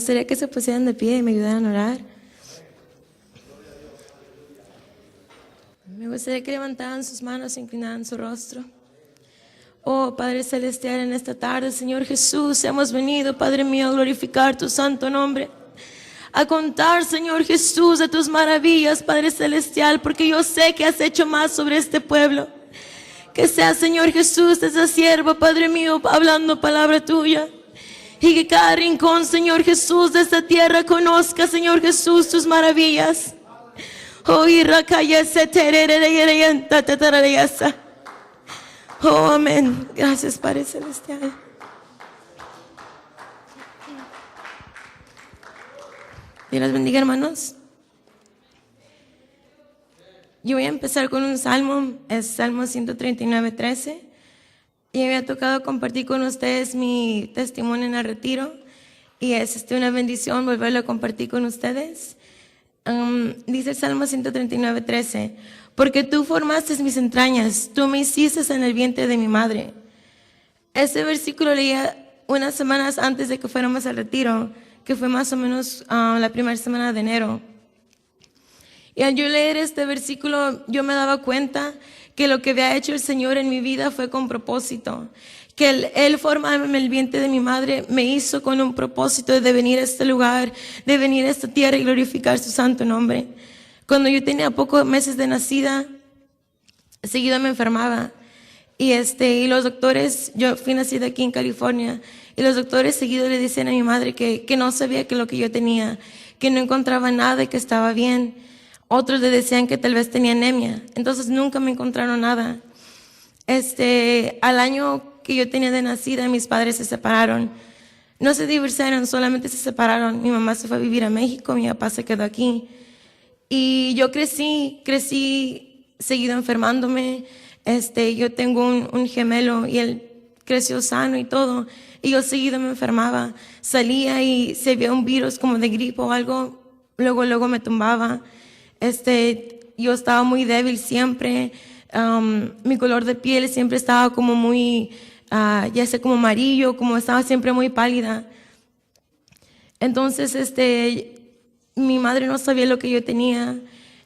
gustaría que se pusieran de pie y me ayudaran a orar. Me gustaría que levantaran sus manos e inclinaran su rostro. Oh, Padre Celestial, en esta tarde, Señor Jesús, hemos venido, Padre mío, a glorificar tu santo nombre. A contar, Señor Jesús, de tus maravillas, Padre Celestial, porque yo sé que has hecho más sobre este pueblo. Que sea, Señor Jesús, esa sierva, Padre mío, hablando palabra tuya. Y que cada rincón, Señor Jesús, de esta tierra conozca, Señor Jesús, tus maravillas. Oh, oh, amén. Gracias, Padre Celestial. Dios los bendiga, hermanos. Yo voy a empezar con un salmo, es Salmo 139:13. Y me había tocado compartir con ustedes mi testimonio en el retiro. Y es una bendición volverlo a compartir con ustedes. Dice el Salmo 139:13. Porque tú formaste mis entrañas, tú me hiciste en el vientre de mi madre. Este versículo leía unas semanas antes de que fuéramos al retiro, que fue más o menos la primera semana de enero. Y al yo leer este versículo, yo me daba cuenta que lo que había hecho el Señor en mi vida fue con propósito. Que Él formarme en el vientre de mi madre me hizo con un propósito de venir a este lugar, de venir a esta tierra y glorificar su santo nombre. Cuando yo tenía pocos meses de nacida, seguido me enfermaba. Y los doctores, yo fui nacida aquí en California, y los doctores seguido le decían a mi madre que no sabía que lo que yo tenía, que no encontraba nada y que estaba bien. Otros le decían que tal vez tenía anemia. Entonces nunca me encontraron nada. Al año que yo tenía de nacida, mis padres se separaron. No se divorciaron, solamente se separaron. Mi mamá se fue a vivir a México, mi papá se quedó aquí. Y yo crecí seguido enfermándome. Yo tengo un gemelo y él creció sano y todo. Y yo seguido me enfermaba. Salía y se veía un virus como de gripe o algo, luego me tumbaba. Yo estaba muy débil siempre. Mi color de piel siempre estaba como muy, ya sé, como amarillo, como estaba siempre muy pálida. Entonces, mi madre no sabía lo que yo tenía.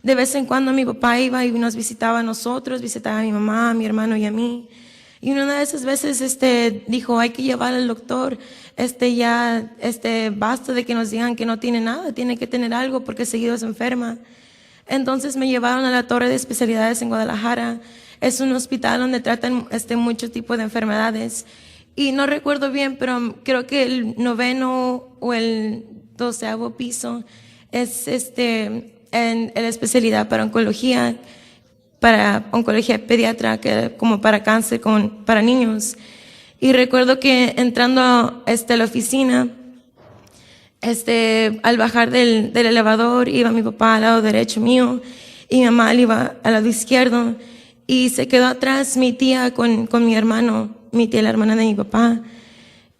De vez en cuando mi papá iba y nos visitaba a nosotros, visitaba a mi mamá, a mi hermano y a mí. Y una de esas veces, dijo, hay que llevar al doctor. Basta de que nos digan que no tiene nada, tiene que tener algo porque seguido se enferma. Entonces me llevaron a la Torre de Especialidades en Guadalajara. Es un hospital donde tratan muchos tipos de enfermedades. Y no recuerdo bien, pero creo que el 9º o el 12º piso es en la especialidad para oncología pediatra, como para cáncer para niños. Y recuerdo que entrando a la oficina, al bajar del elevador, iba mi papá al lado derecho mío y mi mamá iba al lado izquierdo, y se quedó atrás mi tía con mi hermano, mi tía, la hermana de mi papá.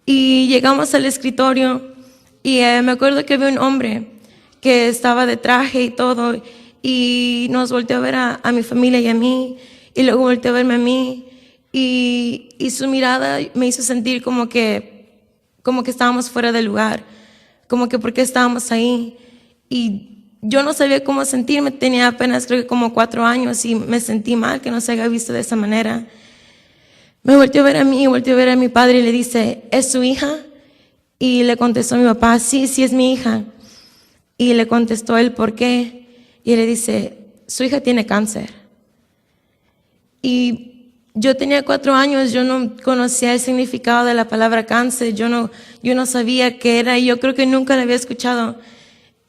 Y llegamos al escritorio y me acuerdo que había un hombre que estaba de traje y todo, y nos volteó a ver a mi familia y a mí, y luego volteó a verme a mí, y su mirada me hizo sentir como que estábamos fuera del lugar, como que por qué estábamos ahí. Y yo no sabía cómo sentirme, tenía apenas creo que como 4 años y me sentí mal que no se haya visto de esa manera. Me volteó a ver a mí, volteó a ver a mi padre y le dice, ¿es su hija? Y le contestó a mi papá, sí, es mi hija. Y le contestó él, ¿por qué? Y él le dice, su hija tiene cáncer. Y yo tenía 4 años, yo no conocía el significado de la palabra cáncer, yo no sabía qué era, y yo creo que nunca la había escuchado.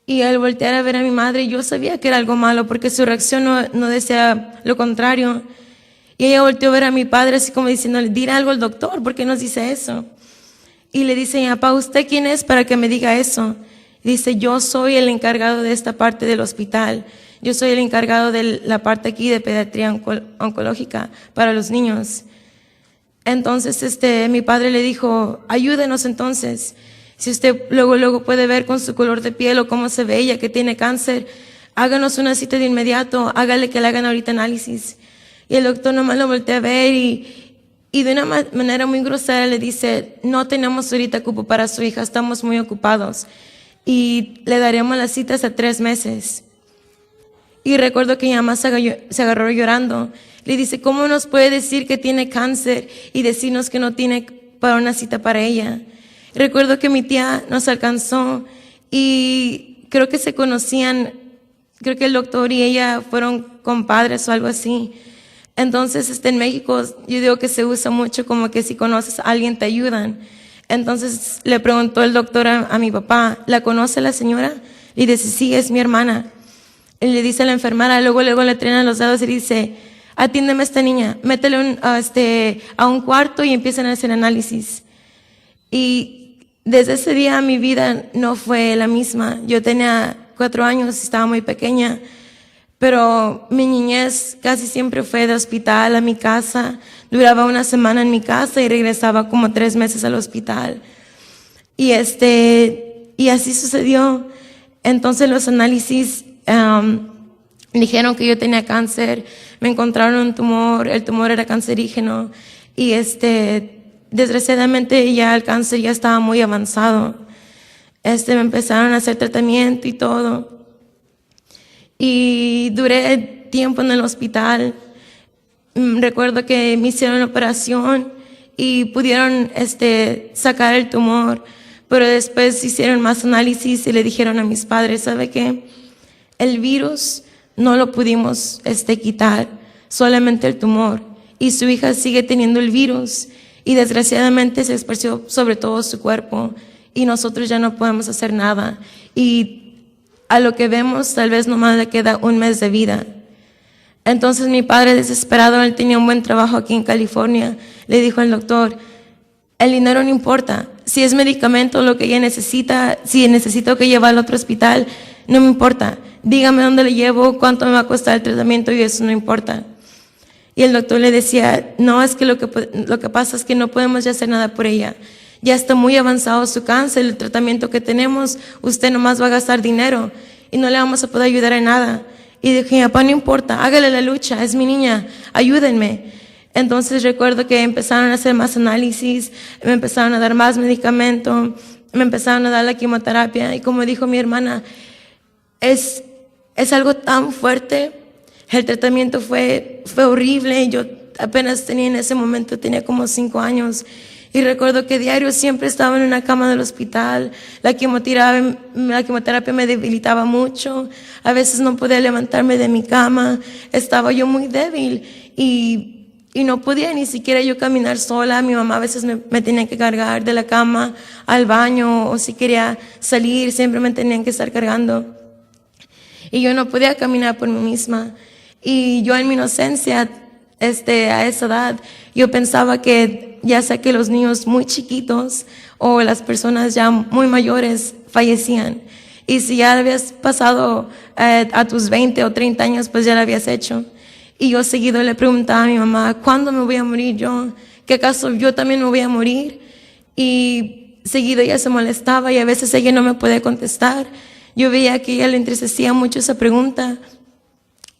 Y al voltear a ver a mi madre, yo sabía que era algo malo, porque su reacción no decía lo contrario. Y ella volteó a ver a mi padre así como diciéndole, dile algo al doctor, ¿por qué nos dice eso? Y le dice, mi papá, ¿usted quién es para que me diga eso? Y dice, yo soy el encargado de esta parte del hospital. Yo soy el encargado de la parte aquí de pediatría oncológica para los niños. Entonces mi padre le dijo, ayúdenos entonces. Si usted luego puede ver con su color de piel o cómo se ve ella que tiene cáncer, háganos una cita de inmediato, hágale que le hagan ahorita análisis. Y el doctor nomás lo voltea a ver y de una manera muy grosera le dice, no tenemos ahorita cupo para su hija, estamos muy ocupados. y le daríamos las citas a 3 meses. Y recuerdo que mi mamá se agarró llorando. Le dice, ¿cómo nos puede decir que tiene cáncer y decirnos que no tiene para una cita para ella? Recuerdo que mi tía nos alcanzó y creo que se conocían, creo que el doctor y ella fueron compadres o algo así. Entonces, en México, yo digo que se usa mucho como que si conoces a alguien te ayudan. Entonces, le preguntó el doctor a mi papá, ¿la conoce la señora? Y dice, sí, es mi hermana. Y le dice a la enfermera, luego le trenan los dedos y dice, atiéndeme a esta niña, métele a un cuarto y empiezan a hacer análisis. Y desde ese día mi vida no fue la misma. Yo tenía 4 años, estaba muy pequeña, pero mi niñez casi siempre fue de hospital a mi casa. Duraba una semana en mi casa y regresaba como 3 meses al hospital. Y así sucedió. Entonces los análisis dijeron que yo tenía cáncer, me encontraron un tumor, el tumor era cancerígeno y desgraciadamente ya el cáncer ya estaba muy avanzado. Me empezaron a hacer tratamiento y todo. Y duré tiempo en el hospital. Recuerdo que me hicieron la operación y pudieron sacar el tumor, pero después hicieron más análisis y le dijeron a mis padres, ¿sabe qué? El virus no lo pudimos quitar, solamente el tumor. Y su hija sigue teniendo el virus y desgraciadamente se esparció sobre todo su cuerpo y nosotros ya no podemos hacer nada. Y a lo que vemos, tal vez nomás le queda 1 mes de vida. Entonces mi padre, desesperado, él tenía un buen trabajo aquí en California, le dijo al doctor, el dinero no importa, si es medicamento lo que ella necesita, si necesito que lleve al otro hospital, no me importa, dígame dónde le llevo, cuánto me va a costar el tratamiento y eso no importa. Y el doctor le decía, no, es que lo que pasa es que no podemos ya hacer nada por ella. Ya está muy avanzado su cáncer, el tratamiento que tenemos, usted nomás va a gastar dinero y no le vamos a poder ayudar en nada. Y dije, papá, no importa, hágale la lucha, es mi niña, ayúdenme. Entonces recuerdo que empezaron a hacer más análisis, me empezaron a dar más medicamento, me empezaron a dar la quimioterapia y como dijo mi hermana, es algo tan fuerte. El tratamiento fue horrible. Yo apenas tenía en ese momento, tenía como 5 años. Y recuerdo que diario siempre estaba en una cama del hospital. La quimioterapia me debilitaba mucho. A veces no podía levantarme de mi cama. Estaba yo muy débil y no podía ni siquiera yo caminar sola. Mi mamá a veces me tenía que cargar de la cama al baño o si quería salir siempre me tenían que estar cargando. Y yo no podía caminar por mí misma. Y yo en mi inocencia, a esa edad, yo pensaba que ya sea que los niños muy chiquitos o las personas ya muy mayores fallecían. Y si ya habías pasado a tus 20 o 30 años, pues ya lo habías hecho. Y yo seguido le preguntaba a mi mamá, ¿cuándo me voy a morir yo? ¿Qué acaso yo también me voy a morir? Y seguido ella se molestaba y a veces ella no me podía contestar. Yo veía que a ella le entristecía mucho esa pregunta.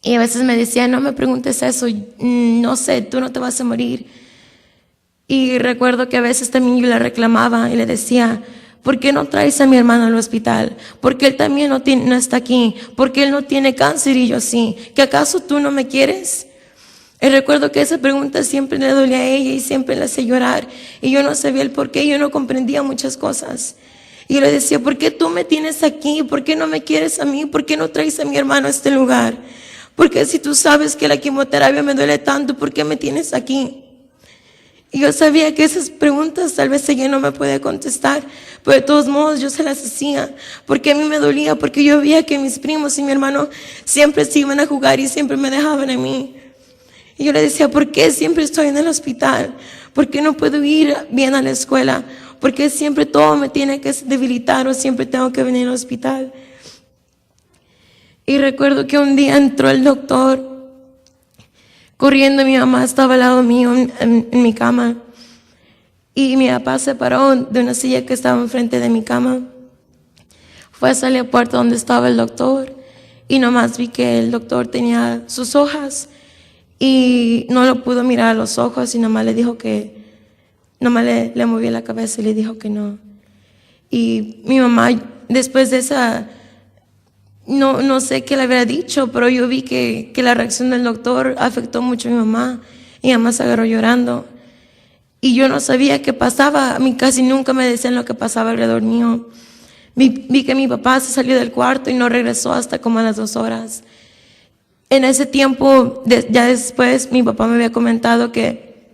Y a veces me decía, no me preguntes eso, no sé, tú no te vas a morir. Y recuerdo que a veces también yo le reclamaba y le decía, ¿por qué no traes a mi hermano al hospital? Porque él también no está aquí, porque él no tiene cáncer y yo sí. ¿Que acaso tú no me quieres? Y recuerdo que esa pregunta siempre le dolía a ella y siempre la hacía llorar. Y yo no sabía el por qué, yo no comprendía muchas cosas. Y yo le decía, ¿por qué tú me tienes aquí? ¿Por qué no me quieres a mí? ¿Por qué no traes a mi hermano a este lugar? Porque si tú sabes que la quimioterapia me duele tanto, ¿por qué me tienes aquí? Y yo sabía que esas preguntas tal vez ella no me podía contestar, pero de todos modos yo se las hacía, porque a mí me dolía, porque yo veía que mis primos y mi hermano siempre se iban a jugar y siempre me dejaban a mí. Y yo le decía, ¿por qué siempre estoy en el hospital? ¿Por qué no puedo ir bien a la escuela? ¿Por qué siempre todo me tiene que debilitar o siempre tengo que venir al hospital? Y recuerdo que un día entró el doctor corriendo, mi mamá estaba al lado mío en mi cama y mi papá se paró de una silla que estaba enfrente de mi cama. Fue hacia la puerta donde estaba el doctor y nomás vi que el doctor tenía sus hojas y no lo pudo mirar a los ojos y nomás le dijo que, nomás le movió la cabeza y le dijo que no. Y mi mamá después de esa, no sé qué le había dicho, pero yo vi que la reacción del doctor afectó mucho a mi mamá. Y mi mamá se agarró llorando. Y yo no sabía qué pasaba. A mí casi nunca me decían lo que pasaba alrededor mío. Vi que mi papá se salió del cuarto y no regresó hasta como a las 2 horas. En ese tiempo, ya después, mi papá me había comentado que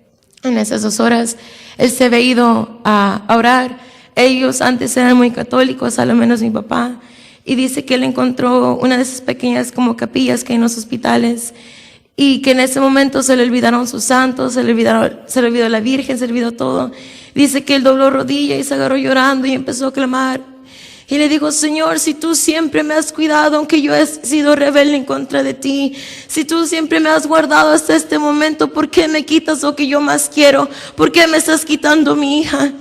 en esas 2 horas él se había ido a orar. Ellos antes eran muy católicos, a lo menos mi papá. Y dice que él encontró una de esas pequeñas como capillas que hay en los hospitales. Y que en ese momento se le olvidaron sus santos, se le olvidó la Virgen, se le olvidó todo. Dice que él dobló rodilla y se agarró llorando y empezó a clamar. Y le dijo: Señor, si tú siempre me has cuidado, aunque yo he sido rebelde en contra de ti, si tú siempre me has guardado hasta este momento, ¿por qué me quitas lo que yo más quiero? ¿Por qué me estás quitando a mi hija?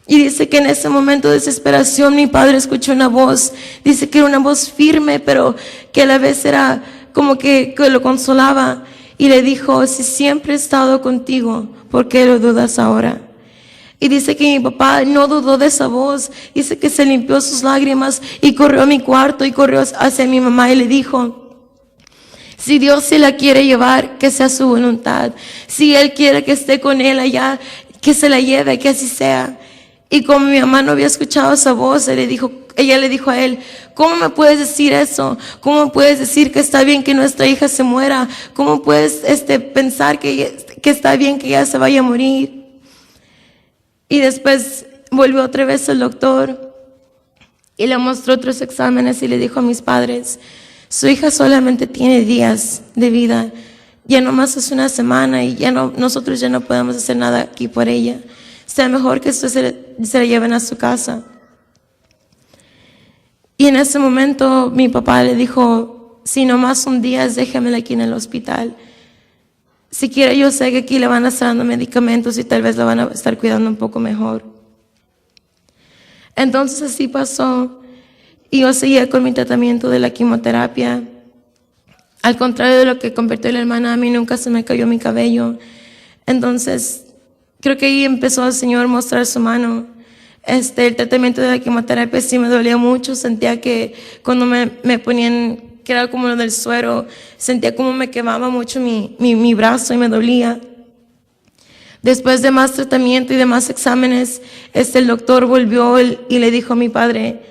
Y dice que en ese momento de desesperación mi padre escuchó una voz. Dice que era una voz firme, pero que a la vez era como que lo consolaba. Y le dijo: si siempre he estado contigo, ¿por qué lo dudas ahora? Y dice que mi papá no dudó de esa voz. Dice que se limpió sus lágrimas y corrió a mi cuarto y corrió hacia mi mamá y le dijo: si Dios se la quiere llevar, que sea su voluntad. Si Él quiere que esté con Él allá, que se la lleve, que así sea. Y como mi mamá no había escuchado esa voz, ella le dijo a él: ¿cómo me puedes decir eso? ¿Cómo puedes decir que está bien que nuestra hija se muera? ¿Cómo puedes pensar que está bien que ella se vaya a morir? Y después volvió otra vez el doctor y le mostró otros exámenes y le dijo a mis padres: su hija solamente tiene días de vida, ya nomás es una semana y nosotros ya no podemos hacer nada aquí por ella. Sea mejor que esto se la lleven a su casa. Y en ese momento mi papá le dijo: si nomás son días, déjamela aquí en el hospital. Siquiera yo sé que aquí le van a estar dando medicamentos y tal vez la van a estar cuidando un poco mejor. Entonces así pasó y yo seguía con mi tratamiento de la quimioterapia. Al contrario de lo que compartió la hermana, a mí nunca se me cayó mi cabello. Entonces creo que ahí empezó el Señor a mostrar su mano. El tratamiento de la quimioterapia sí me dolía mucho. Sentía que cuando me ponían, que era como lo del suero, sentía como me quemaba mucho mi brazo y me dolía. Después de más tratamiento y de más exámenes, el doctor volvió y le dijo a mi padre: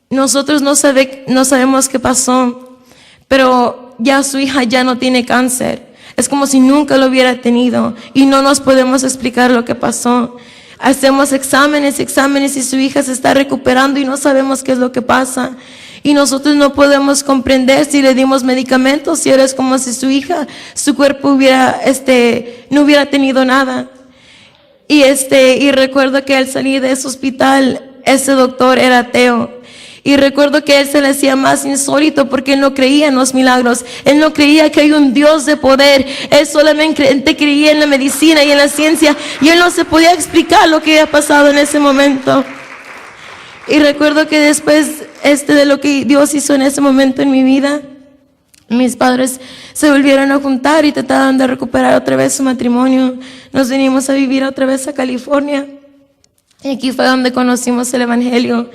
nosotros no sabemos qué pasó, pero ya su hija ya no tiene cáncer. Es como si nunca lo hubiera tenido y no nos podemos explicar lo que pasó. Hacemos exámenes y su hija se está recuperando y no sabemos qué es lo que pasa. Y nosotros no podemos comprender si le dimos medicamentos, si ahora es como si su hija, su cuerpo no hubiera tenido nada. Y recuerdo que al salir de ese hospital, ese doctor era ateo. Y recuerdo que él se le hacía más insólito porque él no creía en los milagros. Él no creía que hay un Dios de poder. Él solamente creía en la medicina y en la ciencia. Y él no se podía explicar lo que había pasado en ese momento. Y recuerdo que después de lo que Dios hizo en ese momento en mi vida, mis padres se volvieron a juntar y trataron de recuperar otra vez su matrimonio. Nos vinimos a vivir otra vez a California. Y aquí fue donde conocimos el Evangelio.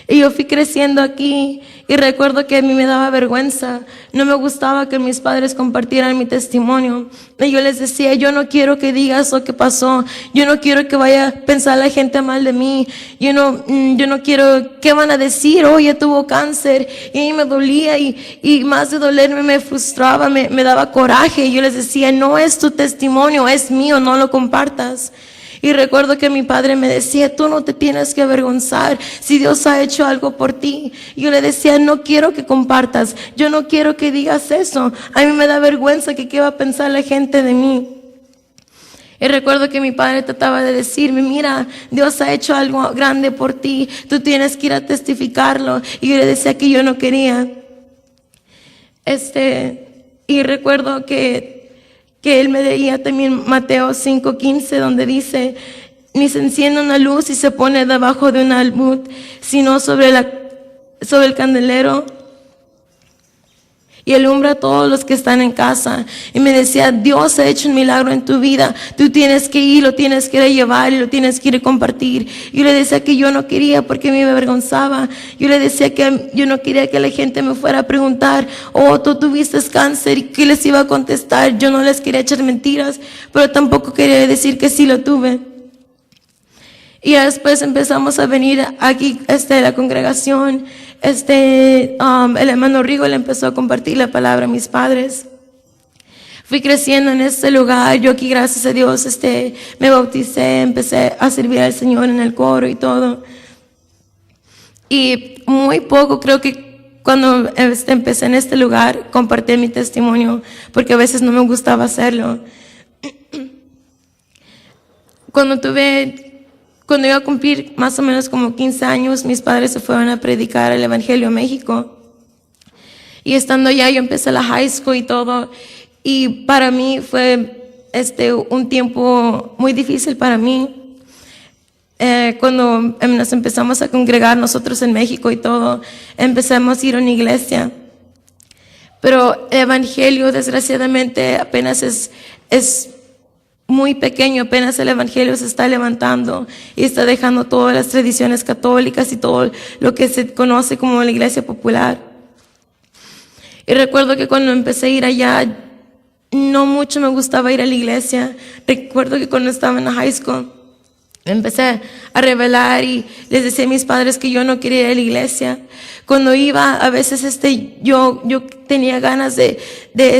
Y yo fui creciendo aquí y recuerdo que a mí me daba vergüenza. No me gustaba que mis padres compartieran mi testimonio. Y yo les decía: yo no quiero que digas lo que pasó. Yo no quiero que vaya a pensar la gente mal de mí. Yo no quiero, ¿qué van a decir? Oh, ella tuvo cáncer. Y a mí me dolía y más de dolerme me frustraba, me daba coraje. Y yo les decía: no es tu testimonio, es mío, no lo compartas. Y recuerdo que mi padre me decía: tú no te tienes que avergonzar si Dios ha hecho algo por ti. Y yo le decía: no quiero que compartas, yo no quiero que digas eso. A mí me da vergüenza que qué va a pensar la gente de mí. Y recuerdo que mi padre trataba de decirme: mira, Dios ha hecho algo grande por ti, tú tienes que ir a testificarlo. Y yo le decía que yo no quería. Y recuerdo que él me leía también Mateo 5:15, donde dice: ni se enciende una luz y se pone debajo de un almud, sino sobre el candelero, y alumbra a todos los que están en casa. Y me decía, Dios ha hecho un milagro en tu vida, tú tienes que ir, lo tienes que ir a llevar y lo tienes que ir a compartir. Yo le decía que yo no quería porque me avergonzaba. Yo le decía que yo no quería que la gente me fuera a preguntar, oh, tú tuviste cáncer, y que les iba a contestar. Yo no les quería echar mentiras, pero tampoco quería decir que sí lo tuve. Y ya después empezamos a venir aquí a la congregación. El hermano Rigo le empezó a compartir la palabra a mis padres. Fui creciendo en este lugar. Yo aquí, gracias a Dios, me bauticé, empecé a servir al Señor en el coro y todo. Y muy poco, creo que cuando empecé en este lugar, compartí mi testimonio, porque a veces no me gustaba hacerlo. Cuando iba a cumplir más o menos como 15 años, mis padres se fueron a predicar el Evangelio a México. Y estando allá, yo empecé la high school y todo. Y para mí fue un tiempo muy difícil para mí. Cuando nos empezamos a congregar nosotros en México y todo, empezamos a ir a una iglesia. Pero el Evangelio, desgraciadamente, apenas es muy pequeño, apenas el Evangelio se está levantando y está dejando todas las tradiciones católicas y todo lo que se conoce como la iglesia popular. Y recuerdo que cuando empecé a ir allá, no mucho me gustaba ir a la iglesia. Recuerdo que cuando estaba en la high school, me empecé a rebelar y les decía a mis padres que yo no quería ir a la iglesia. Cuando iba, a veces yo tenía ganas de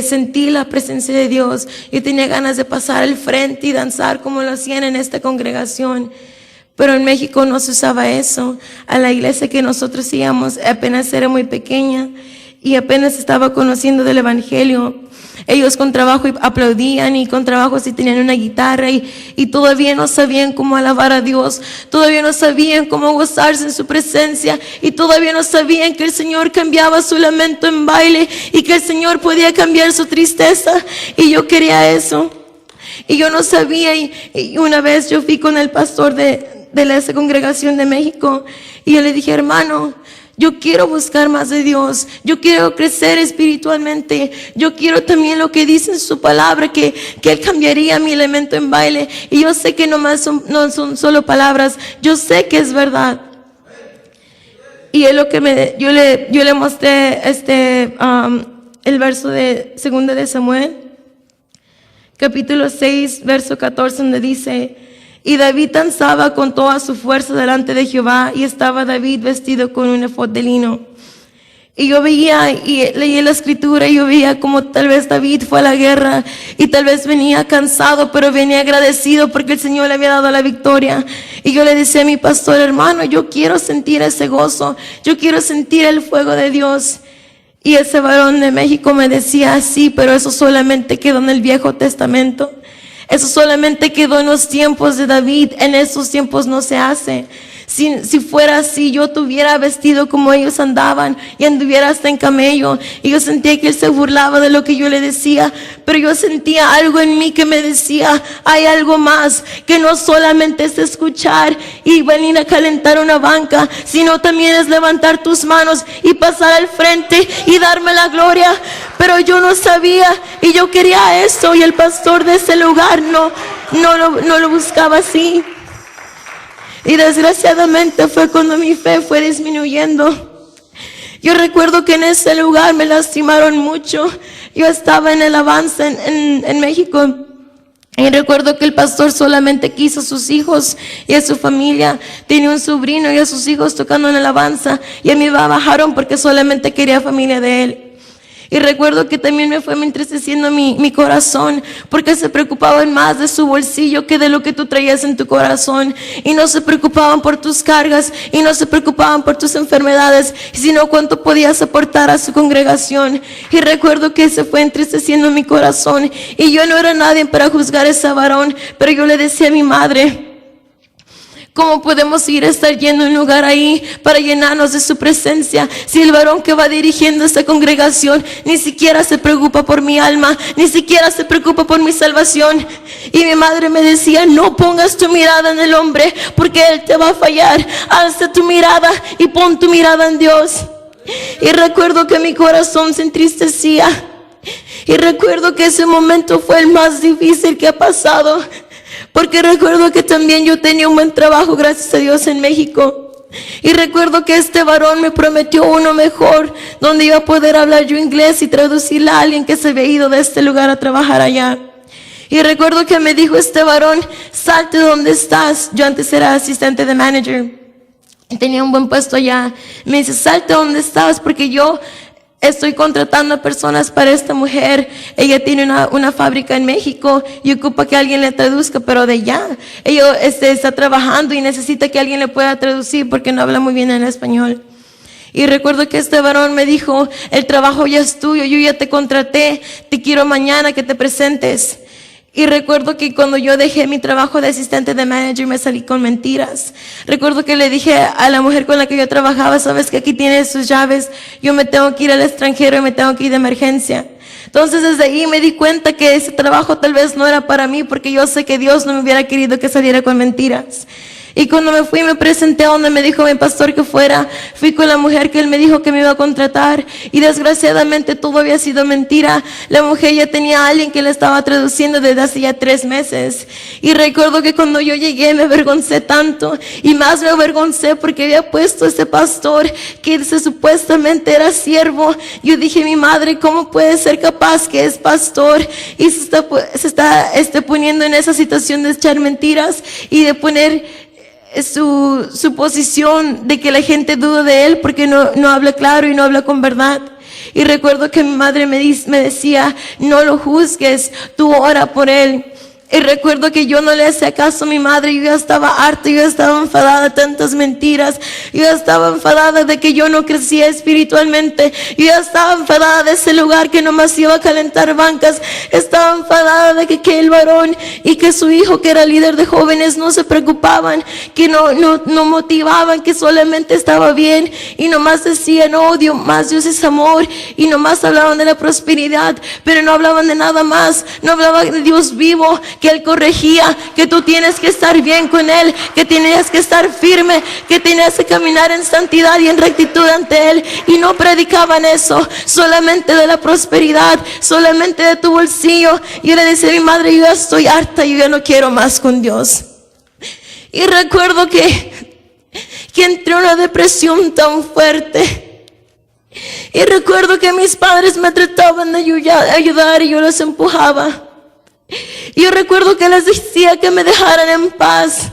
sentir la presencia de Dios. Yo tenía ganas de pasar al frente y danzar como lo hacían en esta congregación. Pero en México no se usaba eso. A la iglesia que nosotros íbamos apenas era muy pequeña y apenas estaba conociendo del Evangelio. Ellos con trabajo aplaudían y con trabajo sí tenían una guitarra y todavía no sabían cómo alabar a Dios, todavía no sabían cómo gozarse en su presencia y todavía no sabían que el Señor cambiaba su lamento en baile y que el Señor podía cambiar su tristeza. Y yo quería eso y yo no sabía. Y una vez yo fui con el pastor de esa congregación de México y yo le dije, hermano, yo quiero buscar más de Dios, yo quiero crecer espiritualmente, yo quiero también lo que dice en su palabra, que Él cambiaría mi elemento en baile. Y yo sé que no son solo palabras, yo sé que es verdad. Y es lo que yo le mostré el verso de 2 de Samuel, capítulo 6, verso 14, donde dice: y David danzaba con toda su fuerza delante de Jehová, y estaba David vestido con un efod de lino. Y yo veía y leía la escritura y yo veía como tal vez David fue a la guerra y tal vez venía cansado, pero venía agradecido porque el Señor le había dado la victoria. Y yo le decía a mi pastor, hermano, yo quiero sentir ese gozo, yo quiero sentir el fuego de Dios. Y ese varón de México me decía, sí, pero eso solamente quedó en el Viejo Testamento. Eso solamente quedó en los tiempos de David, en esos tiempos no se hace. Si fuera así, yo tuviera vestido como ellos andaban y anduviera hasta en camello. Y yo sentía que él se burlaba de lo que yo le decía, pero yo sentía algo en mí que me decía, hay algo más, que no solamente es escuchar y venir a calentar una banca, sino también es levantar tus manos y pasar al frente y darme la gloria. Pero yo no sabía y yo quería eso, y el pastor de ese lugar no lo buscaba así. Y desgraciadamente fue cuando mi fe fue disminuyendo. Yo recuerdo que en ese lugar me lastimaron mucho. Yo estaba en el alabanza en México. Y recuerdo que el pastor solamente quiso a sus hijos y a su familia. Tenía un sobrino y a sus hijos tocando en el alabanza. Y a mí me bajaron porque solamente quería familia de él. Y recuerdo que también me fue entristeciendo mi corazón, porque se preocupaban más de su bolsillo que de lo que tú traías en tu corazón. Y no se preocupaban por tus cargas y no se preocupaban por tus enfermedades, sino cuánto podías aportar a su congregación. Y recuerdo que se fue entristeciendo mi corazón. Y yo no era nadie para juzgar a ese varón, pero yo le decía a mi madre, ¿cómo podemos ir a estar yendo a un lugar ahí para llenarnos de su presencia si el varón que va dirigiendo esta congregación ni siquiera se preocupa por mi alma, ni siquiera se preocupa por mi salvación? Y mi madre me decía, no pongas tu mirada en el hombre porque él te va a fallar. Alza tu mirada y pon tu mirada en Dios. Y recuerdo que mi corazón se entristecía. Y recuerdo que ese momento fue el más difícil que ha pasado. Porque recuerdo que también yo tenía un buen trabajo, gracias a Dios, en México. Y recuerdo que este varón me prometió uno mejor, donde iba a poder hablar yo inglés y traducirle a alguien que se había ido de este lugar a trabajar allá. Y recuerdo que me dijo este varón: salte de donde estás. Yo antes era asistente de manager y tenía un buen puesto allá. Me dice: salte de donde estabas, porque yo estoy contratando a personas para esta mujer. Ella tiene una fábrica en México y ocupa que alguien le traduzca, pero de allá. Ella está trabajando y necesita que alguien le pueda traducir porque no habla muy bien en español. Y recuerdo que este varón me dijo: el trabajo ya es tuyo, yo ya te contraté, te quiero mañana que te presentes. Y recuerdo que cuando yo dejé mi trabajo de asistente de manager me salí con mentiras. Recuerdo que le dije a la mujer con la que yo trabajaba: sabes que aquí tienes sus llaves, yo me tengo que ir al extranjero y me tengo que ir de emergencia. Entonces desde ahí me di cuenta que ese trabajo tal vez no era para mí, porque yo sé que Dios no me hubiera querido que saliera con mentiras. Y cuando me fui, me presenté a donde me dijo mi pastor que fuera. Fui con la mujer que él me dijo que me iba a contratar, y desgraciadamente todo había sido mentira. La mujer ya tenía a alguien que le estaba traduciendo desde hace ya 3 meses. Y recuerdo que cuando yo llegué me avergoncé tanto, y más me avergoncé porque había puesto ese pastor que supuestamente era siervo. Yo dije: mi madre, ¿cómo puede ser capaz que es pastor y se está poniendo en esa situación de echar mentiras y de poner su posición de que la gente duda de él porque no habla claro y no habla con verdad? Y recuerdo que mi madre me decía: no lo juzgues, tú ora por él. Y recuerdo que yo no le hacía caso a mi madre. Yo ya estaba harta, yo ya estaba enfadada de tantas mentiras. Yo ya estaba enfadada de que yo no crecía espiritualmente. Yo ya estaba enfadada de ese lugar que nomás iba a calentar bancas. Estaba enfadada de que el varón y que su hijo, que era líder de jóvenes, no se preocupaban, que no motivaban, que solamente estaba bien y nomás decían: oh, Dios es amor, y nomás hablaban de la prosperidad, pero no hablaban de nada más. No hablaban de Dios vivo, que Él corregía, que tú tienes que estar bien con Él, que tienes que estar firme, que tienes que caminar en santidad y en rectitud ante Él. Y no predicaban eso, solamente de la prosperidad, solamente de tu bolsillo. Y yo le decía a mi madre: yo ya estoy harta, yo ya no quiero más con Dios. Y recuerdo que entré en una depresión tan fuerte. Y recuerdo que mis padres me trataban de ayudar y yo los empujaba. Y yo recuerdo que les decía que me dejaran en paz,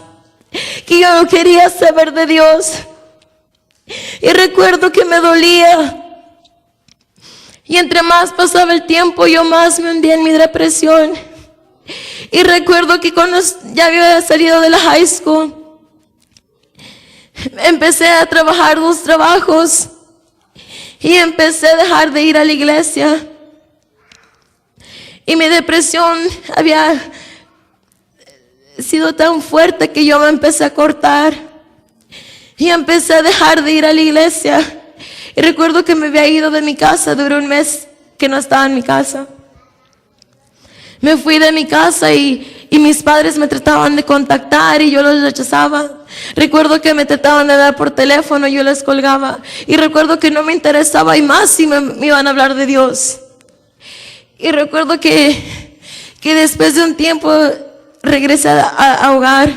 que yo no quería saber de Dios. Y recuerdo que me dolía. Y entre más pasaba el tiempo, yo más me hundía en mi depresión. Y recuerdo que cuando ya había salido de la high school, empecé a trabajar 2 trabajos. Y empecé a dejar de ir a la iglesia. Y mi depresión había sido tan fuerte que yo me empecé a cortar. Y empecé a dejar de ir a la iglesia. Y recuerdo que me había ido de mi casa. Duró 1 mes que no estaba en mi casa. Me fui de mi casa y mis padres me trataban de contactar y yo los rechazaba. Recuerdo que me trataban de dar por teléfono y yo les colgaba. Y recuerdo que no me interesaba, y más si me iban a hablar de Dios. Y recuerdo que después de un tiempo regresé a hogar.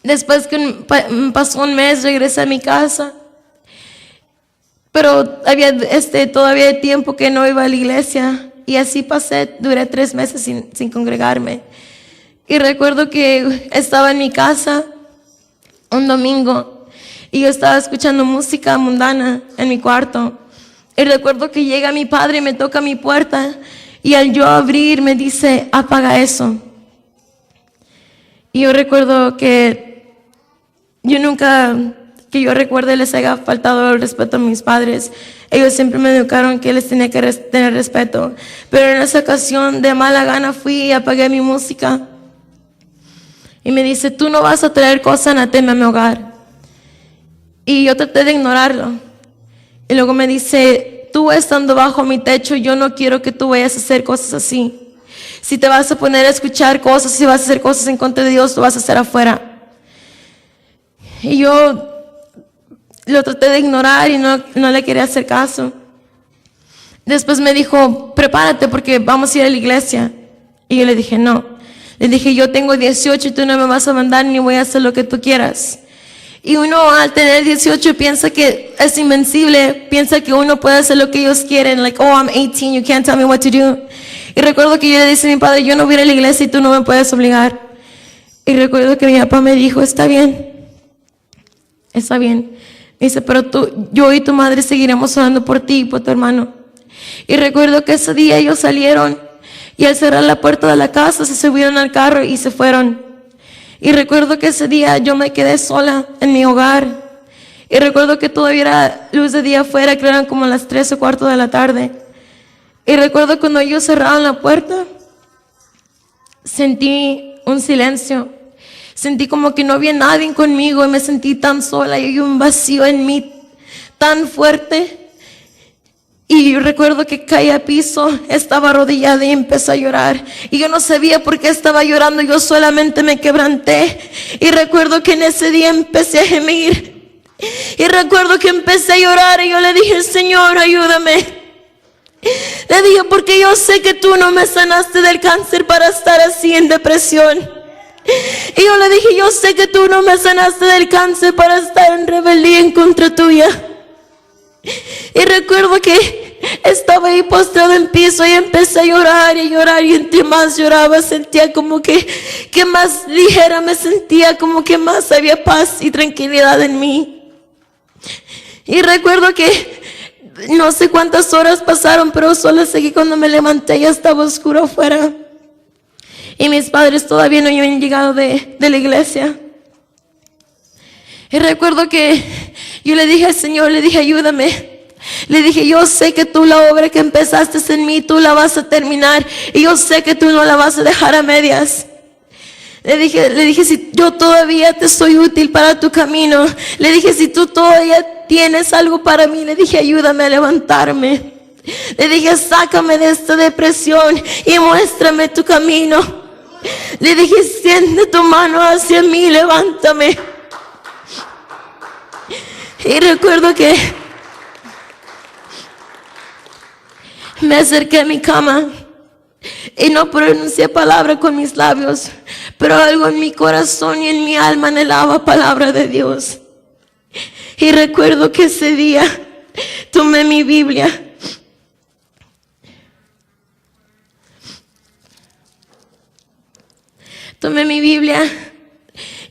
Después que pasó 1 mes, regresé a mi casa. Pero había todavía tiempo que no iba a la iglesia. Y así duré 3 meses sin congregarme. Y recuerdo que estaba en mi casa un domingo y yo estaba escuchando música mundana en mi cuarto. Y recuerdo que llega mi padre y me toca mi puerta, y al yo abrir me dice: apaga eso. Y yo recuerdo que que yo recuerde les haya faltado el respeto a mis padres. Ellos siempre me educaron que les tenía que tener respeto. Pero en esa ocasión de mala gana fui y apagué mi música. Y me dice: tú no vas a traer cosa anatema a mi hogar. Y yo traté de ignorarlo. Y luego me dice: tú estando bajo mi techo, yo no quiero que tú vayas a hacer cosas así. Si te vas a poner a escuchar cosas, si vas a hacer cosas en contra de Dios, lo vas a hacer afuera. Y yo lo traté de ignorar y no le quería hacer caso. Después me dijo, prepárate porque vamos a ir a la iglesia. Y yo le dije, no. Le dije, yo tengo 18 y tú no me vas a mandar ni voy a hacer lo que tú quieras. Y uno al tener 18 piensa que es invencible, piensa que uno puede hacer lo que ellos quieren. Like, oh, I'm 18, you can't tell me what to do. Y recuerdo que yo le dije a mi padre, yo no voy a ir a la iglesia y tú no me puedes obligar. Y recuerdo que mi papá me dijo, está bien. Me dice, pero yo y tu madre seguiremos orando por ti y por tu hermano. Y recuerdo que ese día ellos salieron y al cerrar la puerta de la casa se subieron al carro y se fueron. Y recuerdo que ese día yo me quedé sola en mi hogar. Y recuerdo que todavía era luz de día afuera, que eran como las 3:15 de la tarde. Y recuerdo cuando ellos cerraron la puerta, sentí un silencio. Sentí como que no había nadie conmigo y me sentí tan sola y hay un vacío en mí tan fuerte. Y yo recuerdo que caí al piso, estaba arrodillada y empecé a llorar. Y yo no sabía por qué estaba llorando, yo solamente me quebranté. Y recuerdo que en ese día empecé a gemir. Y recuerdo que empecé a llorar y yo le dije, Señor, ayúdame. Le dije, porque yo sé que tú no me sanaste del cáncer para estar así en depresión. Y yo le dije, yo sé que tú no me sanaste del cáncer para estar en rebeldía en contra tuya. Y recuerdo que estaba ahí postrado en piso y empecé a llorar y entre más lloraba sentía como que más ligera me sentía, como que más había paz y tranquilidad en mí. Y recuerdo que no sé cuántas horas pasaron, pero solo seguí. Cuando me levanté ya estaba oscuro afuera y mis padres todavía no habían llegado de la iglesia. Y recuerdo que yo le dije al Señor, le dije, ayúdame. Le dije, yo sé que tú la obra que empezaste en mí, tú la vas a terminar. Y yo sé que tú no la vas a dejar a medias. Le dije, si yo todavía te soy útil para tu camino. Le dije, si tú todavía tienes algo para mí. Le dije, ayúdame a levantarme. Le dije, sácame de esta depresión y muéstrame tu camino. Le dije, extiende tu mano hacia mí, levántame. Y recuerdo que me acerqué a mi cama y no pronuncié palabra con mis labios, pero algo en mi corazón y en mi alma anhelaba palabra de Dios. Y recuerdo que ese día tomé mi Biblia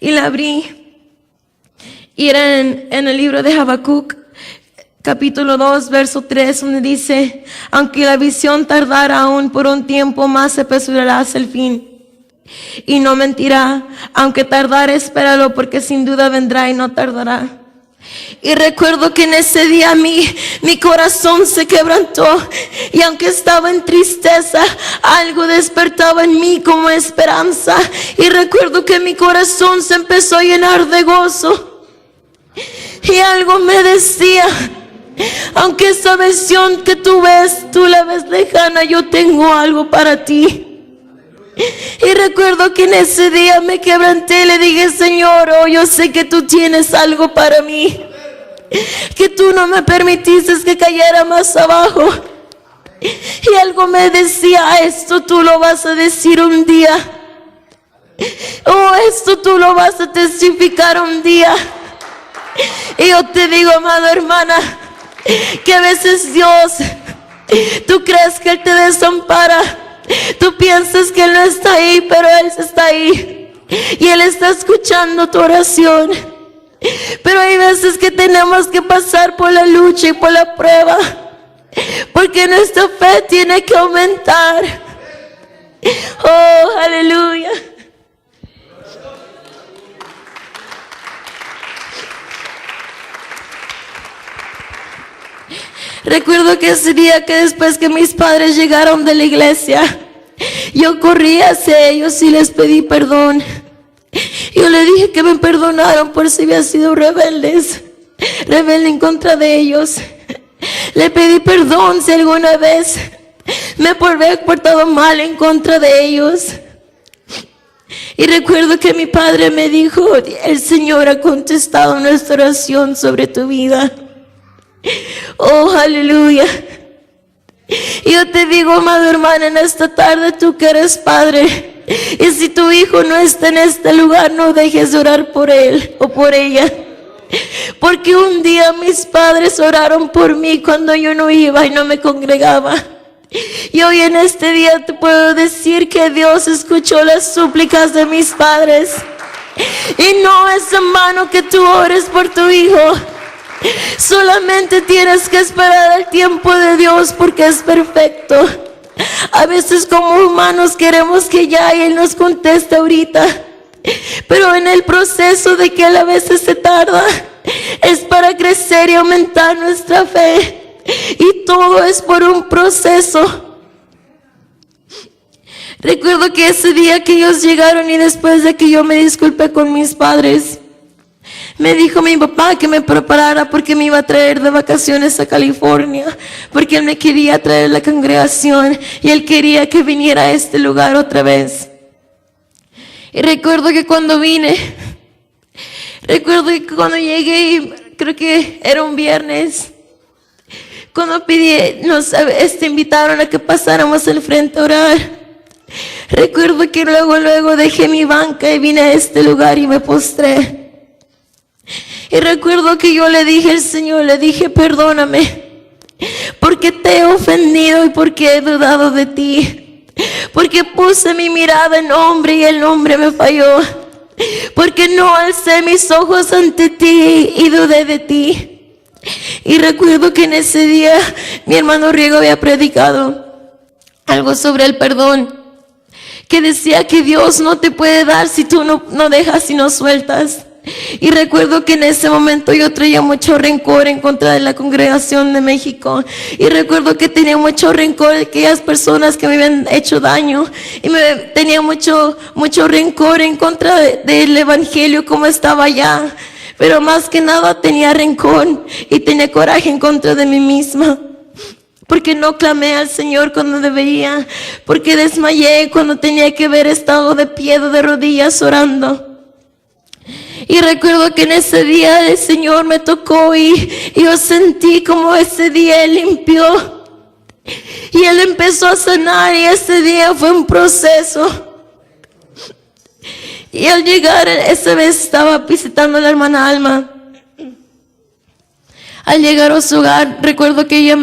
y la abrí. Y era en el libro de Habacuc, capítulo 2, verso 3, donde dice, aunque la visión tardara aún por un tiempo más, se apresurará hacia el fin. Y no mentirá, aunque tardare, espéralo, porque sin duda vendrá y no tardará. Y recuerdo que en ese día mi corazón se quebrantó. Y aunque estaba en tristeza, algo despertaba en mí como esperanza. Y recuerdo que mi corazón se empezó a llenar de gozo. Y algo me decía, aunque esa visión que tú ves, tú la ves lejana, yo tengo algo para ti. Y recuerdo que en ese día me quebranté y le dije, Señor, oh, yo sé que tú tienes algo para mí, que tú no me permitiste que cayera más abajo. Y algo me decía, esto tú lo vas a decir un día, oh, esto tú lo vas a testificar un día. Y yo te digo, amada hermana, que a veces Dios, tú crees que Él te desampara, tú piensas que Él no está ahí, pero Él está ahí y Él está escuchando tu oración. Pero hay veces que tenemos que pasar por la lucha y por la prueba, porque nuestra fe tiene que aumentar. Oh, aleluya. Recuerdo que ese día, que después que mis padres llegaron de la iglesia, yo corrí hacia ellos y les pedí perdón. Yo le dije que me perdonaron por si había sido rebelde en contra de ellos. Le pedí perdón si alguna vez me había portado mal en contra de ellos. Y recuerdo que mi padre me dijo, el Señor ha contestado nuestra oración sobre tu vida. Oh, aleluya. Y yo te digo, amado hermano, en esta tarde, tú que eres padre, y si tu hijo no está en este lugar, no dejes de orar por él o por ella. Porque un día mis padres oraron por mí cuando yo no iba y no me congregaba. Y hoy en este día te puedo decir que Dios escuchó las súplicas de mis padres. Y no es en vano que tú ores por tu hijo. Solamente tienes que esperar el tiempo de Dios porque es perfecto. A veces como humanos queremos que ya Él nos conteste ahorita. Pero en el proceso de que Él a veces se tarda, es para crecer y aumentar nuestra fe. Y todo es por un proceso. Recuerdo que ese día que ellos llegaron y después de que yo me disculpé con mis padres, me dijo mi papá que me preparara porque me iba a traer de vacaciones a California, porque él me quería traer a la congregación y él quería que viniera a este lugar otra vez. Y recuerdo que cuando llegué, y creo que era un viernes, cuando nos invitaron a que pasáramos al frente a orar. Recuerdo que luego dejé mi banca y vine a este lugar y me postré. Y recuerdo que yo le dije al Señor, le dije, perdóname, porque te he ofendido y porque he dudado de ti. Porque puse mi mirada en hombre y el hombre me falló. Porque no alcé mis ojos ante ti y dudé de ti. Y recuerdo que en ese día mi hermano Riego había predicado algo sobre el perdón, que decía que Dios no te puede dar si tú no dejas y no sueltas. Y recuerdo que en ese momento yo traía mucho rencor en contra de la congregación de México. Y recuerdo que tenía mucho rencor de aquellas personas que me habían hecho daño. Y tenía mucho rencor en contra del evangelio como estaba allá. Pero más que nada tenía rencor y tenía coraje en contra de mí misma. Porque no clamé al Señor cuando debería. Porque desmayé cuando tenía que haber estado de pie, de rodillas orando. Y recuerdo que en ese día el Señor me tocó y yo sentí como ese día Él limpió. Y Él empezó a sanar y ese día fue un proceso. Y al llegar, esa vez estaba visitando a la hermana Alma. Al llegar a su hogar, recuerdo que ella,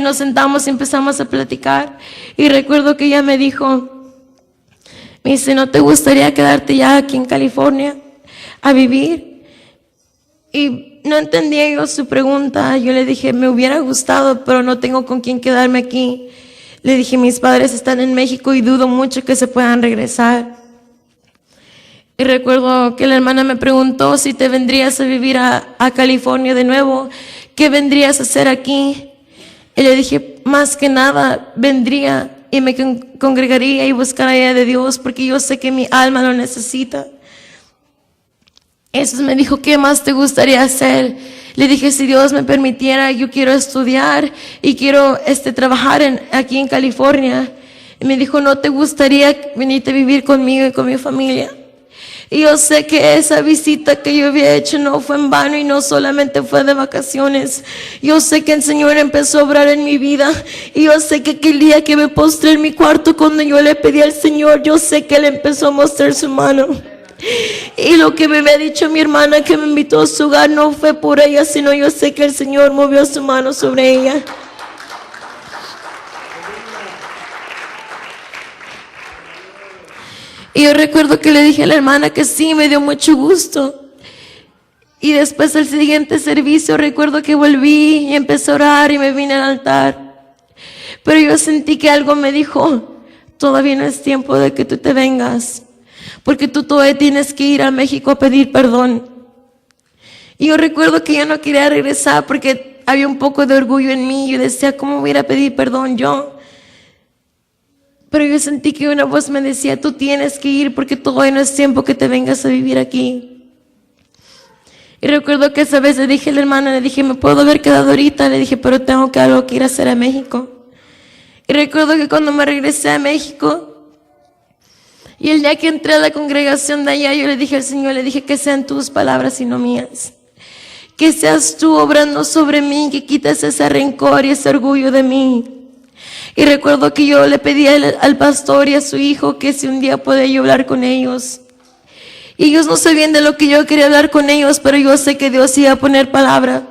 nos sentamos y empezamos a platicar. Y recuerdo que ella me dijo, me dice, ¿no te gustaría quedarte ya aquí en California a vivir? Y no entendía yo su pregunta. Yo le dije, me hubiera gustado, pero no tengo con quién quedarme aquí. Le dije, mis padres están en México y dudo mucho que se puedan regresar. Y recuerdo que la hermana me preguntó si te vendrías a vivir a California de nuevo, ¿qué vendrías a hacer aquí? Y le dije, más que nada, vendría y me congregaría y buscaría de Dios, porque yo sé que mi alma lo necesita. Eso me dijo, ¿qué más te gustaría hacer? Le dije, si Dios me permitiera, yo quiero estudiar y quiero trabajar aquí en California. Y me dijo, ¿no te gustaría venirte a vivir conmigo y con mi familia? Y yo sé que esa visita que yo había hecho no fue en vano y no solamente fue de vacaciones. Yo sé que el Señor empezó a obrar en mi vida. Y yo sé que aquel día que me postré en mi cuarto cuando yo le pedí al Señor, yo sé que Él empezó a mostrar su mano. Y lo que me había dicho mi hermana que me invitó a su hogar no fue por ella, sino yo sé que el Señor movió su mano sobre ella. Y yo recuerdo que le dije a la hermana que sí, me dio mucho gusto. Y después del siguiente servicio recuerdo que volví y empecé a orar y me vine al altar. Pero yo sentí que algo me dijo, todavía no es tiempo de que tú te vengas, porque tú todavía tienes que ir a México a pedir perdón. Y yo recuerdo que yo no quería regresar porque había un poco de orgullo en mí. Yo decía, ¿cómo voy a ir a pedir perdón yo? Pero yo sentí que una voz me decía, tú tienes que ir porque todavía no es tiempo que te vengas a vivir aquí. Y recuerdo que esa vez le dije a la hermana, le dije, ¿me puedo haber quedado ahorita? Le dije, pero tengo algo que ir a hacer a México. Y recuerdo que cuando me regresé a México, Y el día que entré a la congregación de allá, yo le dije al Señor, le dije que sean tus palabras y no mías. Que seas tú obrando sobre mí, que quites ese rencor y ese orgullo de mí. Y recuerdo que yo le pedí al pastor y a su hijo que si un día podía yo hablar con ellos. Y ellos no sabían de lo que yo quería hablar con ellos, pero yo sé que Dios iba a poner palabra.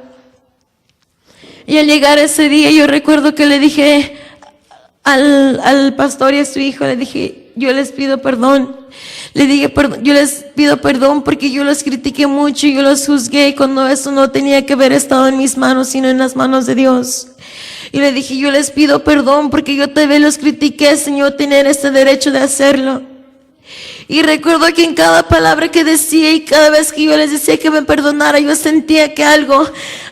Y al llegar ese día, yo recuerdo que le dije al pastor y a su hijo, le dije, yo les pido perdón. Le dije, yo les pido perdón porque yo los critiqué mucho y yo los juzgué cuando eso no tenía que haber estado en mis manos, sino en las manos de Dios. Y le dije, yo les pido perdón porque yo también los critiqué, Señor, tener ese derecho de hacerlo. Y recuerdo que en cada palabra que decía y cada vez que yo les decía que me perdonara, yo sentía que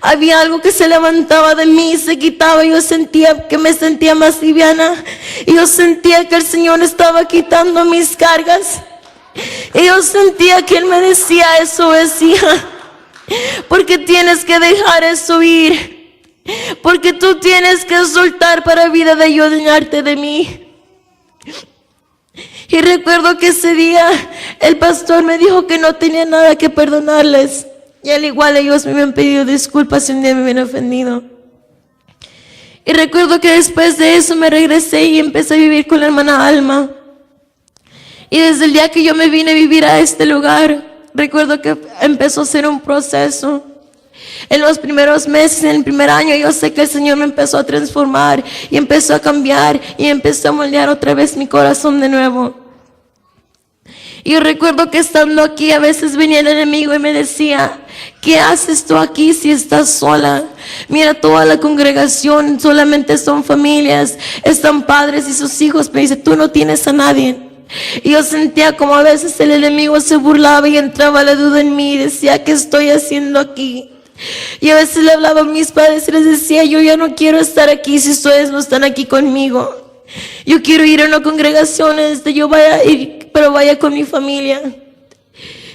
había algo que se levantaba de mí, se quitaba, yo sentía que me sentía más liviana. Y yo sentía que el Señor estaba quitando mis cargas. Y yo sentía que Él me decía, eso es, hija, porque tienes que dejar eso ir, porque tú tienes que soltar para vida de yo dañarte de mí. Y recuerdo que ese día el pastor me dijo que no tenía nada que perdonarles. Y al igual ellos me habían pedido disculpas si un día me habían ofendido. Y recuerdo que después de eso me regresé y empecé a vivir con la hermana Alma. Y desde el día que yo me vine a vivir a este lugar, recuerdo que empezó a ser un proceso. En los primeros meses, en el primer año, yo sé que el Señor me empezó a transformar y empezó a cambiar y empezó a moldear otra vez mi corazón de nuevo. Y yo recuerdo que estando aquí, a veces venía el enemigo y me decía, ¿qué haces tú aquí si estás sola? Mira, toda la congregación solamente son familias, están padres y sus hijos. Me dice, tú no tienes a nadie. Y yo sentía como a veces el enemigo se burlaba y entraba la duda en mí y decía, ¿qué estoy haciendo aquí? Y a veces le hablaba a mis padres y les decía, yo ya no quiero estar aquí si ustedes no están aquí conmigo. Yo quiero ir a una congregación donde yo vaya a ir, pero vaya con mi familia.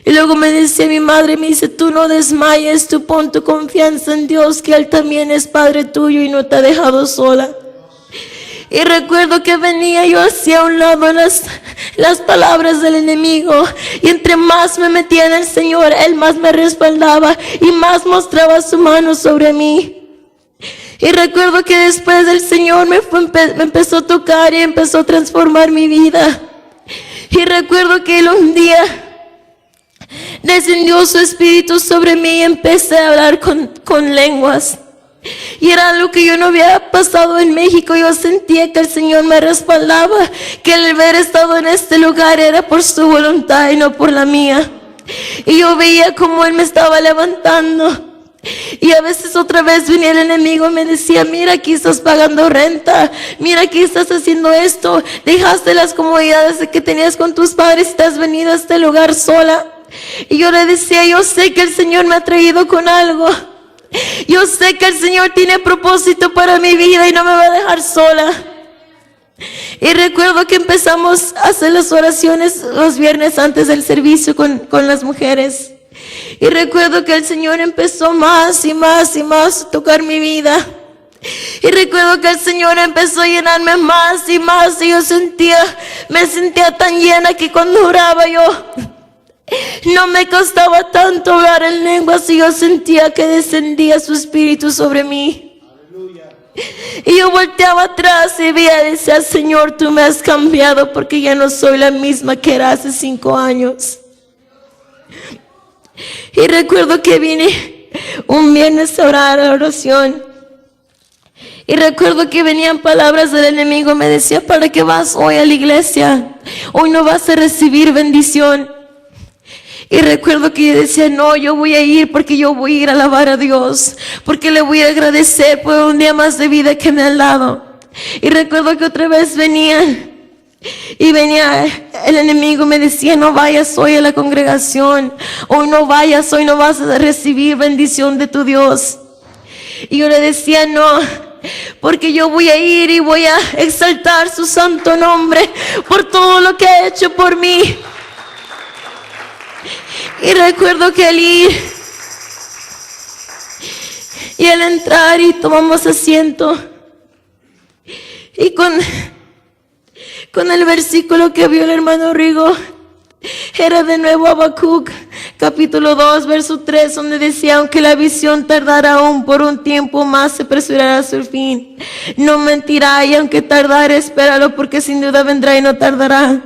Y luego me decía mi madre, me dice, tú no desmayes, tú pon tu confianza en Dios, que Él también es Padre tuyo y no te ha dejado sola. Y recuerdo que venía yo hacia un lado las palabras del enemigo. Y entre más me metía en el Señor, Él más me respaldaba y más mostraba su mano sobre mí. Y recuerdo que después el Señor me empezó a tocar y empezó a transformar mi vida. Y recuerdo que Él un día descendió su espíritu sobre mí y empecé a hablar con lenguas. Y era algo que yo no había pasado en México. Yo sentía que el Señor me respaldaba, que el haber estado en este lugar era por su voluntad y no por la mía. Y yo veía como Él me estaba levantando. Y a veces otra vez venía el enemigo y me decía, mira, aquí estás pagando renta, mira, aquí estás haciendo esto, dejaste las comodidades que tenías con tus padres y te has venido a este lugar sola. Y yo le decía, yo sé que el Señor me ha traído con algo. Yo sé que el Señor tiene propósito para mi vida y no me va a dejar sola. Y recuerdo que empezamos a hacer las oraciones los viernes antes del servicio con las mujeres. Y recuerdo que el Señor empezó más y más y más a tocar mi vida. Y recuerdo que el Señor empezó a llenarme más y más. Y yo me sentía tan llena que cuando oraba yo, no me costaba tanto hablar en lenguas y yo sentía que descendía su espíritu sobre mí. Aleluya. Y yo volteaba atrás y veía y decía, Señor, tú me has cambiado porque ya no soy la misma que era hace 5 años. Y recuerdo que vine un viernes a orar a la oración. Y recuerdo que venían palabras del enemigo. Me decía, ¿para qué vas hoy a la iglesia? Hoy no vas a recibir bendición. Y recuerdo que yo decía, no, yo voy a ir porque yo voy a ir a alabar a Dios, porque le voy a agradecer por un día más de vida que me han dado. Y recuerdo que otra vez venía el enemigo, me decía, no vayas hoy a la congregación, hoy no vayas, hoy no vas a recibir bendición de tu Dios. Y yo le decía, no, porque yo voy a ir y voy a exaltar su santo nombre por todo lo que ha hecho por mí. Y recuerdo que al ir y al entrar y tomamos asiento y con con el versículo que vio el hermano Rigo. Era de nuevo Habacuc, capítulo 2, verso 3, donde decía: aunque la visión tardara aún por un tiempo más, se apresurará a su fin. No mentirá, y aunque tardare, espéralo, porque sin duda vendrá y no tardará.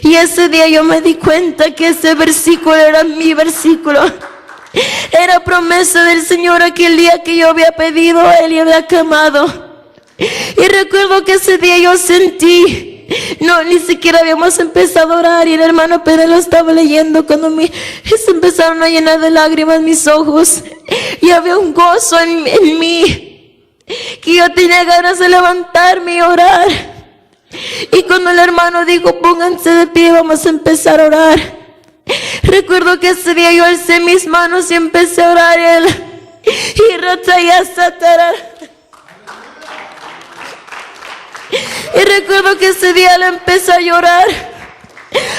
Y ese día yo me di cuenta que ese versículo era mi versículo. Era promesa del Señor aquel día que yo había pedido a Él y había clamado. Y recuerdo que ese día yo sentí, ni siquiera habíamos empezado a orar, y el hermano Pedro lo estaba leyendo cuando se empezaron a llenar de lágrimas mis ojos, y había un gozo en mí, que yo tenía ganas de levantarme y orar. Y cuando el hermano dijo: pónganse de pie, vamos a empezar a orar, recuerdo que ese día yo alcé mis manos y empecé a orar. Y recuerdo que ese día le empecé a llorar.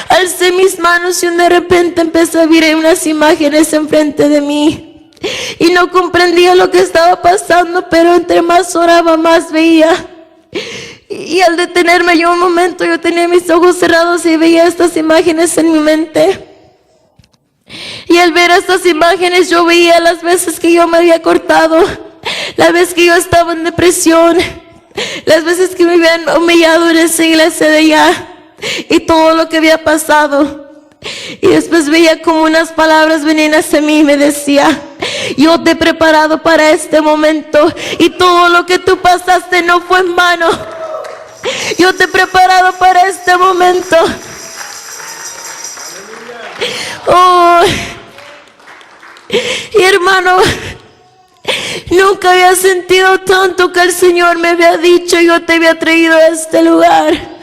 Alcé mis manos y de repente empecé a ver unas imágenes enfrente de mí. Y no comprendía lo que estaba pasando, pero entre más oraba, más veía. Y al detenerme yo un momento, yo tenía mis ojos cerrados y veía estas imágenes en mi mente. Y al ver estas imágenes, yo veía las veces que yo me había cortado, las veces que yo estaba en depresión, las veces que me habían humillado en esa iglesia de allá, y todo lo que había pasado. Y después veía como unas palabras venían hacia mí y me decía: yo te he preparado para este momento, y todo lo que tú pasaste no fue en vano. Yo te he preparado para este momento. Oh, y hermano, nunca había sentido tanto que el Señor me había dicho: yo te había traído a este lugar.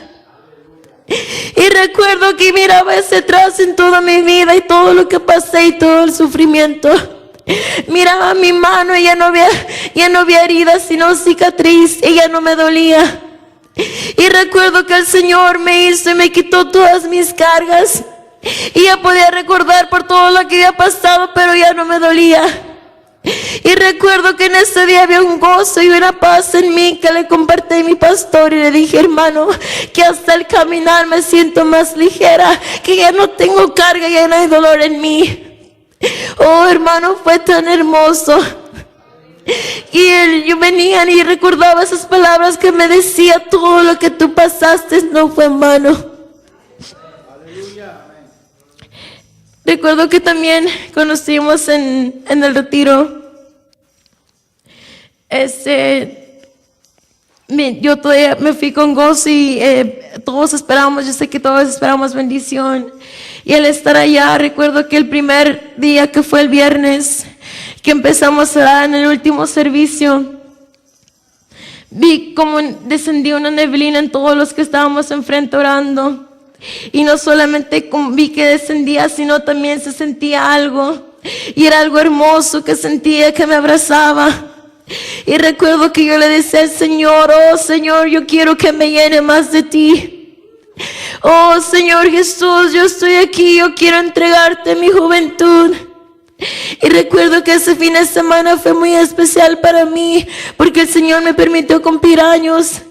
Y recuerdo que miraba hacia atrás en toda mi vida y todo lo que pasé y todo el sufrimiento. Miraba mi mano y ya no había heridas, sino cicatriz, y ya no me dolía. Y recuerdo que el Señor me hizo y me quitó todas mis cargas, y ya podía recordar por todo lo que había pasado, pero ya no me dolía. Y recuerdo que en ese día había un gozo y una paz en mí que le compartí a mi pastor, y le dije: hermano, que hasta el caminar me siento más ligera, que ya no tengo carga, ya no hay dolor en mí. Oh, hermano, fue tan hermoso. Y yo venía y recordaba esas palabras que me decía: todo lo que tú pasaste no fue en vano. Recuerdo que también conocimos en el retiro. Yo todavía me fui con gozo y todos esperábamos, yo sé que todos esperábamos bendición. Y al estar allá, recuerdo que el primer día, que fue el viernes, que empezamos a orar en el último servicio, vi como descendió una neblina en todos los que estábamos enfrente orando. Y no solamente vi que descendía, sino también se sentía algo, y era algo hermoso que sentía que me abrazaba. Y recuerdo que yo le decía al Señor: oh Señor, yo quiero que me llene más de ti. Oh Señor Jesús, yo estoy aquí, yo quiero entregarte mi juventud. Y recuerdo que ese fin de semana fue muy especial para mí, porque el Señor me permitió cumplir años,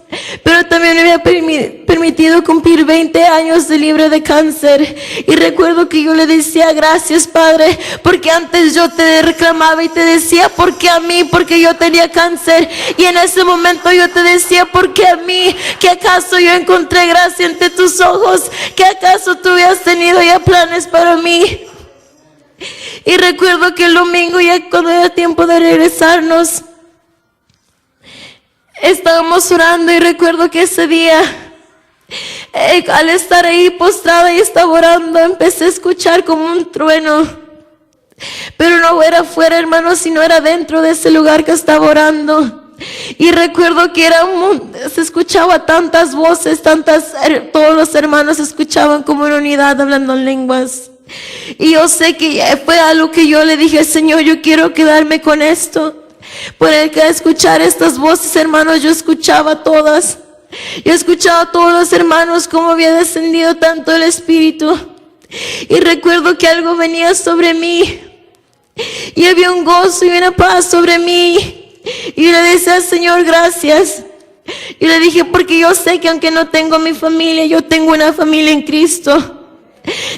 pero también me había permitido cumplir 20 años de libre de cáncer. Y recuerdo que yo le decía: gracias, Padre, porque antes yo te reclamaba y te decía: ¿por qué a mí? Porque yo tenía cáncer. Y en ese momento yo te decía: ¿por qué a mí? ¿Que acaso yo encontré gracia ante tus ojos? ¿Que acaso tú habías tenido ya planes para mí? Y recuerdo que el domingo, ya cuando era tiempo de regresarnos, estábamos orando, y recuerdo que ese día, al estar ahí postrada y estaba orando, empecé a escuchar como un trueno. Pero no era afuera, hermano, sino era dentro de ese lugar que estaba orando. Y recuerdo que se escuchaba tantas voces, todos los hermanos escuchaban como en unidad hablando en lenguas. Y yo sé que fue algo que yo le dije: Señor, yo quiero quedarme con esto. Por el que escuchar estas voces, hermanos, yo escuchaba todas. Yo escuchaba a todos los hermanos cómo había descendido tanto el Espíritu. Y recuerdo que algo venía sobre mí, y había un gozo y una paz sobre mí. Y yo le decía: Señor, gracias. Y le dije, porque yo sé que aunque no tengo mi familia, yo tengo una familia en Cristo.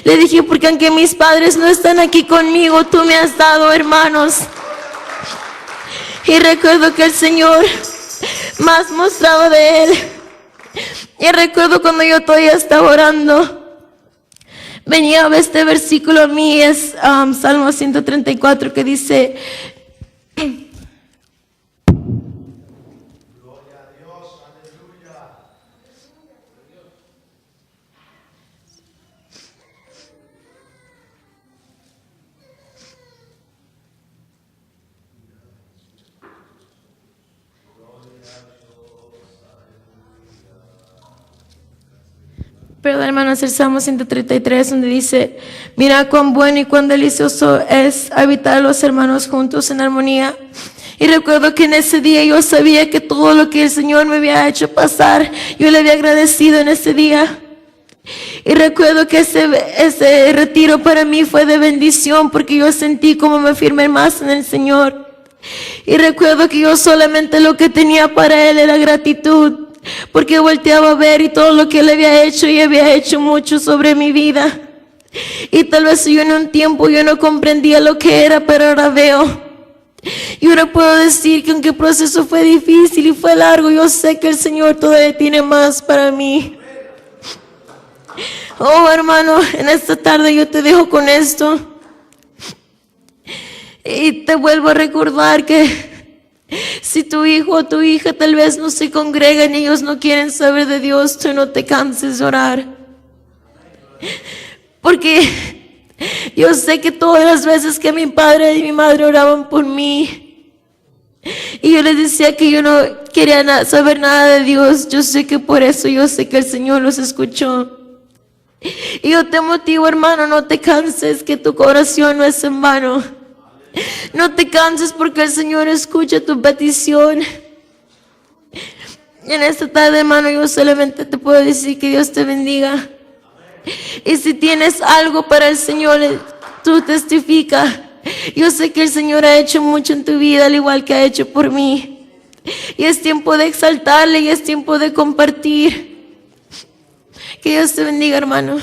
Le dije, porque aunque mis padres no están aquí conmigo, tú me has dado hermanos. Y recuerdo que el Señor me has mostrado de Él. Y recuerdo cuando yo todavía estaba orando, venía este versículo a mí, es Salmo 134, que dice... Perdón, hermanos, el Salmo 133, donde dice: mira cuán bueno y cuán delicioso es habitar los hermanos juntos en armonía. Y recuerdo que en ese día yo sabía que todo lo que el Señor me había hecho pasar, yo le había agradecido en ese día. Y recuerdo que ese retiro para mí fue de bendición, porque yo sentí como me firmé más en el Señor. Y recuerdo que yo solamente lo que tenía para Él era gratitud, porque volteaba a ver y todo lo que Él había hecho, y había hecho mucho sobre mi vida. Y tal vez yo en un tiempo yo no comprendía lo que era, pero ahora veo. Y ahora puedo decir que aunque el proceso fue difícil y fue largo, yo sé que el Señor todavía tiene más para mí. Oh, hermano, en esta tarde yo te dejo con esto. Y te vuelvo a recordar que si tu hijo o tu hija tal vez no se congregan y ellos no quieren saber de Dios, tú no te canses de orar. Porque yo sé que todas las veces que mi padre y mi madre oraban por mí, y yo les decía que yo no quería saber nada de Dios, yo sé que por eso yo sé que el Señor los escuchó. Y yo te motivo, hermano, no te canses, que tu oración no es en vano. No te canses, porque el Señor escucha tu petición. Y en esta tarde, hermano, yo solamente te puedo decir que Dios te bendiga. Y si tienes algo para el Señor, tú testifica. Yo sé que el Señor ha hecho mucho en tu vida, al igual que ha hecho por mí. Y es tiempo de exaltarle, y es tiempo de compartir. Que Dios te bendiga, hermano.